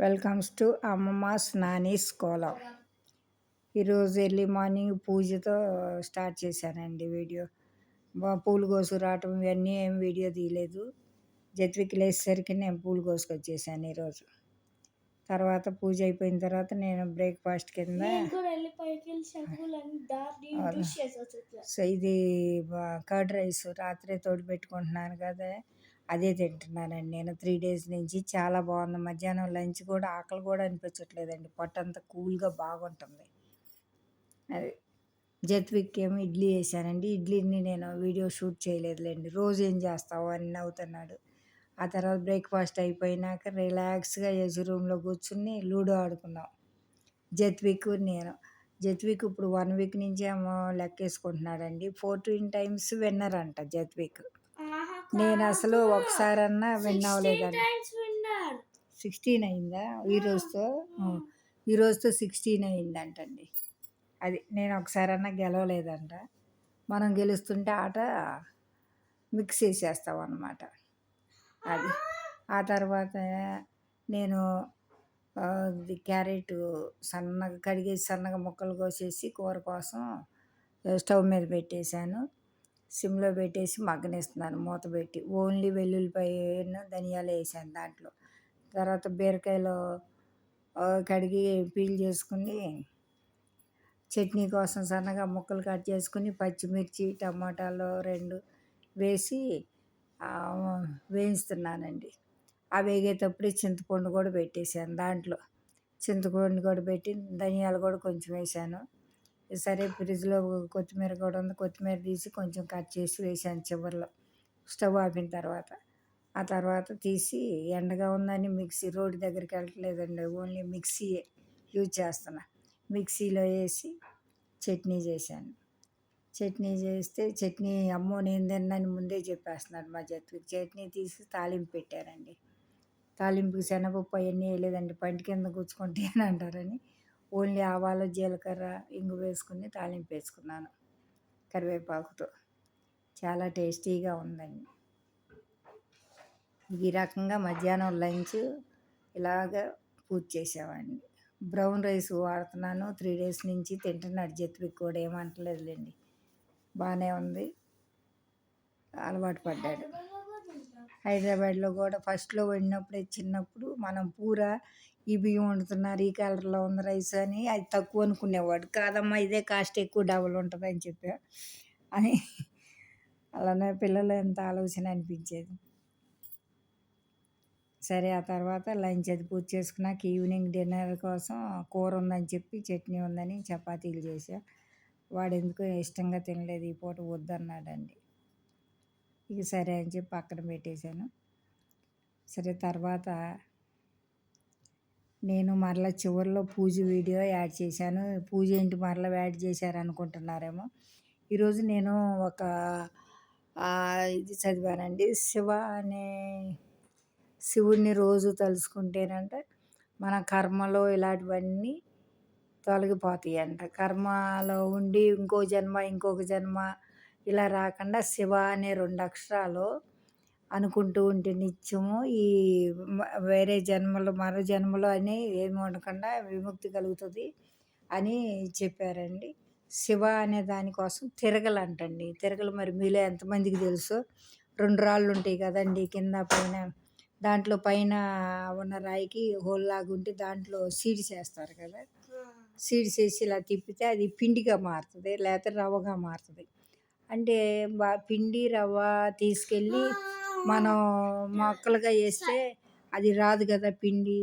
Welcomes to Ammamma's Nani's Kolam. ఈరోజు early morning పూజతో start చేశానండి వీడియో. పూలు కోసుకురావటం ఇవన్నీ ఏం వీడియో తీయలేదు. జత్వికి లేచేసరికి నేను పూలు కోసుకొచ్చేసాను ఈరోజు. తర్వాత పూజ అయిపోయిన తర్వాత నేను బ్రేక్ఫాస్ట్ కింద ఇది కర్డ్ రైస్ రాత్రే తోడు పెట్టుకుంటున్నాను కదా, అదే తింటున్నానండి నేను 3 డేస్ నుంచి. చాలా బాగుంది. మధ్యాహ్నం లంచ్ కూడా ఆకలి కూడా అనిపించట్లేదండి. పొట్టంతా కూల్గా బాగుంటుంది. అది జత్విక్ ఏమో ఇడ్లీ వేసానండి. ఇడ్లీని నేను వీడియో షూట్ చేయలేదులేండి. రోజు ఏం చేస్తావు అని నవ్వుతున్నాడు. ఆ తర్వాత బ్రేక్ఫాస్ట్ అయిపోయినాక రిలాక్స్గా ఏసీ రూమ్లో కూర్చుని లూడో ఆడుకున్నాం జత్విక్ నేను. జత్విక్ ఇప్పుడు 1 వీక్ నుంచి ఏమో లెక్కేసుకుంటున్నాడండి. 14 టైమ్స్ విన్నర్ అంట జత్విక్. నేను అసలు ఒకసారన్నా విన్ అవ్వలేదండి. 16 అయిందా ఈరోజుతో? ఈరోజుతో 16 అయిందంటండి. అది నేను ఒకసారన్నా గెలవలేదంట. మనం గెలుస్తుంటే ఆట మిక్స్ చేసేస్తాం అన్నమాట. అది ఆ తర్వాత నేను క్యారెట్ సన్నగా కడిగేసి సన్నగా ముక్కలు కోసేసి కూర కోసం స్టవ్ మీద పెట్టేశాను. సిమ్లో పెట్టేసి మగ్గనిస్తున్నాను మూత పెట్టి. ఓన్లీ వెల్లుల్లిపాయను ధనియాలు వేసాను దాంట్లో. తర్వాత బీరకాయలు కడిగి పీల్ చేసుకుని చట్నీ కోసం సన్నగా ముక్కలు కట్ చేసుకుని పచ్చిమిర్చి టమాటాలు 2 వేసి వేయిస్తున్నానండి. ఆ వేగేటప్పుడే చింతపండు కూడా పెట్టేశాను దాంట్లో. చింతపండు కూడా పెట్టి ధనియాలు కూడా కొంచెం వేసాను. సరే ఫ్రిడ్జ్లో కొత్తిమీర కూడా ఉంది. కొత్తిమీర తీసి కొంచెం కట్ చేసి వేసాను చివరిలో స్టవ్ ఆపిన తర్వాత. ఆ తర్వాత తీసి ఎండగా ఉందని మిక్సీ రోడ్డు దగ్గరికి వెళ్ళట్లేదండి. ఓన్లీ మిక్సీయే యూజ్ చేస్తున్నా. మిక్సీలో వేసి చట్నీ చేశాను. చట్నీ చేస్తే చట్నీ అమ్మో నేను తిన్నాను ముందే చెప్పేస్తున్నాడు మా జత్విక్. చట్నీ తీసి తాలింపు పెట్టారండి. తాలింపుకి శనగపప్పు అవన్నీ వేయలేదండి. పంటి కింద గుచ్చుకుంటే అని అంటారని ఓన్లీ ఆవాలు జీలకర్ర ఇంగు వేసుకుని తాలింపు వేసుకున్నాను కరివేపాకుతో. చాలా టేస్టీగా ఉందండి. ఈ రకంగా మధ్యాహ్నం లంచ్ ఇలాగ పూజ చేసామండి. బ్రౌన్ రైస్ వాడుతున్నాను 3 డేస్ నుంచి. తింటున్నాడు జత్విక్ కూడా, ఏమంటలేదులేండి. బాగానే ఉంది, అలవాటు పడ్డాడు. హైదరాబాద్లో కూడా ఫస్ట్లో వండినప్పుడు చిన్నప్పుడు మనం పూర ఈ బియ్యం వండుతున్నారు, ఈ కలర్లో ఉంది రైస్ అని అది తక్కువ అనుకునేవాడు. కాదమ్మా ఇదే కాస్ట్ ఎక్కువ డబుల్ ఉంటుంది అని చెప్పా అని. అలానే పిల్లలు ఎంత ఆలోచన అనిపించేది. సరే ఆ తర్వాత లంచ్ అది పూర్తి చేసుకున్నాక ఈవినింగ్ డిన్నర్ కోసం కూర ఉందని చెప్పి చట్నీ ఉందని చపాతీలు చేసా. వాడు ఎందుకో ఇష్టంగా తినలేదు, ఈ పూట వద్దన్నాడండి. ఇక సరే అని చెప్పి పక్కన పెట్టేశాను. సరే తర్వాత నేను మరలా చివరిలో పూజ వీడియో యాడ్ చేశాను. పూజ ఏంటి మరలా యాడ్ చేశారు అనుకుంటున్నారేమో. ఈరోజు నేను ఒక ఇది చదివానండి. శివ అనే శివుడిని రోజు తలుచుకుంటేనంట మన కర్మలో ఇలాంటివన్నీ తొలగిపోతాయి అంట. కర్మలో ఉండి ఇంకొక జన్మ ఇలా రాకుండా శివ అనే 2 అక్షరాలు అనుకుంటూ ఉంటే నిత్యము ఈ వేరే జన్మలో మరో జన్మలో అని ఏమి ఉండకుండా విముక్తి కలుగుతుంది అని చెప్పారండి. శివ అనే దానికోసం తిరగలంటండి. తిరగలు మరి మీలో ఎంతమందికి తెలుసో. 2 రాళ్ళు ఉంటాయి కదండి కింద పైన. దాంట్లో పైన ఉన్న రాయికి హోల్ లాగా ఉంటే దాంట్లో సీడ్స్ వేస్తారు కదా. సీడ్స్ వేసి ఇలా తిప్పితే అది పిండిగా మారుతుంది, లేకపోతే రవ్వగా మారుతుంది. అంటే పిండి రవ్వ తీసుకెళ్ళి మనం మొక్కలుగా వేస్తే అది రాదు కదా పిండి.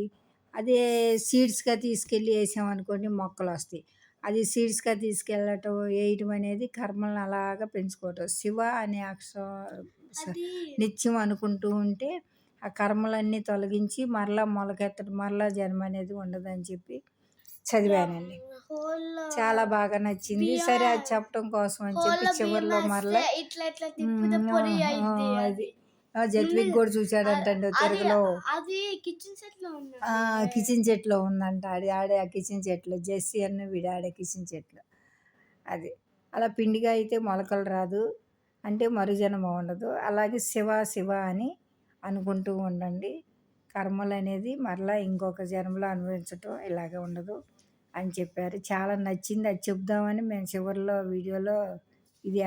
అదే సీడ్స్గా తీసుకెళ్ళి వేసామనుకోండి మొక్కలు వస్తాయి. అది సీడ్స్గా వేయటం అనేది కర్మలను అలాగా పెంచుకోవటం. శివ అనే అక్షరం నిత్యం అనుకుంటూ ఉంటే ఆ కర్మలన్నీ తొలగించి మరలా మొలకెత్తడం, మరలా జన్మ అనేది ఉండదని చెప్పి చదివానండి. చాలా బాగా నచ్చింది. సరే అది చెప్పడం కోసం అని చెప్పి చివరిలో మరలా అది జత్విక్ కూడా చూశాడంటండి తెలుగులో. కిచెన్ సెట్లో ఉందంట. ఆడే ఆ కిచెన్ సెట్లో జెస్సీ అన్న వీడు ఆడే కిచెన్ సెట్లో. అది అలా పిండిగా అయితే మొలకలు రాదు అంటే మరుజన్మ ఉండదు. అలాగే శివ శివ అని అనుకుంటూ ఉండండి. కర్మలనేది మరలా ఇంకొక జన్మలో అనుభవించటం ఇలాగ ఉండదు అని చెప్పారు. చాలా నచ్చింది. అది చెప్దామని మేము చివరిలో వీడియోలో ఇది